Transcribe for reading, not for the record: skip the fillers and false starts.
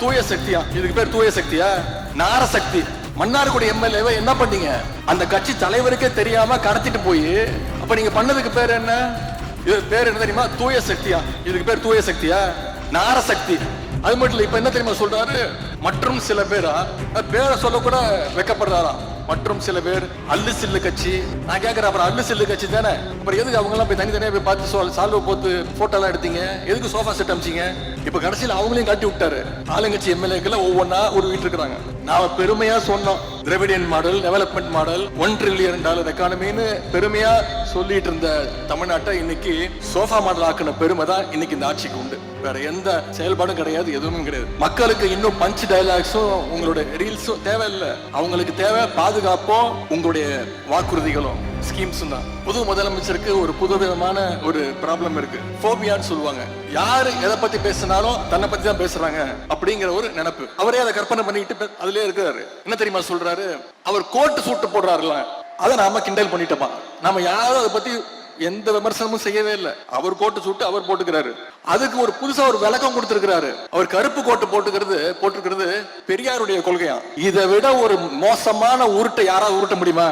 தூய சக்தியா? இதுக்கு பேர் தூய சக்தியா? நாரசக்தி. மன்னார்குடி எம்எல்ஏவை என்ன பண்ணீங்க? அந்த கட்சி தலைவருக்கே தெரியாம கடத்திட்டு போய், அப்ப நீங்க பண்ணதுக்கு பேர் என்ன? இது பேர் என்ன தெரியுமா? தூய சக்தியா? இதுக்கு பேர் தூய சக்தியா? நாரசக்தி. அது மட்டும் இல்ல, இப்ப என்ன தெரியுமா சொல்றாரு? மற்றும் சில பேரா, பேரை சொல்ல கூட வெக்கப்படுறாரா? மற்றும் சில பேர் அல்லு சில்லு கட்சி. நான் கேட்கிறேன், அப்புறம் அல்லு சில்லு கட்சி தானே, அப்புறம் எதுக்கு அவங்க எல்லாம் போய் தனித்தனியா போய் பார்த்து சால்வை போட்டு போட்டோ எல்லாம் எடுத்தீங்க? எதுக்கு சோஃபா செட் அமிச்சிங்க? இப்ப கடைசியில் அவங்களையும் காட்டி விட்டாரு. ஆளுங்கட்சி எம்எல்ஏக்கள் ஒவ்வொன்னா ஒரு வீட்டு இருக்கிறாங்க. நாம பெருமையா சொன்னோம், Dravidian model, development model, $1 trillion எக்கானமின்னு பெருமையா சொல்லிட்டு இருந்த தமிழ்நாட்டை இன்னைக்கு சோஃபா மாடல் ஆக்கின பெருமை தான் இன்னைக்கு இந்த ஆட்சிக்கு உண்டு. வேற எந்த செயல்பாடும் கிடையாது, எதுவும் கிடையாது. மக்களுக்கு இன்னும் பஞ்ச் டயலாக்ஸும் உங்களுடைய ரீல்ஸும் தேவையில்லை. அவங்களுக்கு தேவை பாதுகாப்பும் உங்களுடைய வாக்குறுதிகளும் ஸ்கீம்ஸும் தான். புது முதலமைச்சருக்கு ஒரு புதுவிதமான ஒரு ப்ராப்ளம் இருக்கு. ஃபோபியான்னு சொல்லுவாங்க. யாரு எதை பத்தி பேசினாலும் தன்னை பத்தி தான் பேசுறாங்க அப்படிங்கிற ஒரு நினைப்பு. அவரே அதை கற்பனை பண்ணிட்டு அதுலயே இருக்கிறாரு. என்ன தெரியுமா சொல்றாரு? அவர் கோட்டு சூட்டு போடுறாருல, அதை நாம கிண்டல் பண்ணிட்டோமா? நாம யாரும் அதை பத்தி எந்த விமர்சனமும் செய்யவே இல்லை. அவர் கோட்டு சூட்டு அவர் போட்டுக்கிறாரு. அதுக்கு ஒரு புதுசா ஒரு விளக்கம் கொடுத்திருக்கிறாரு. அவர் கருப்பு கோட்டு போட்டுக்கிறது பெரியாருடைய கொள்கையா? இதை விட ஒரு மோசமான உருட்டை யாராவது உருட்ட முடியுமா?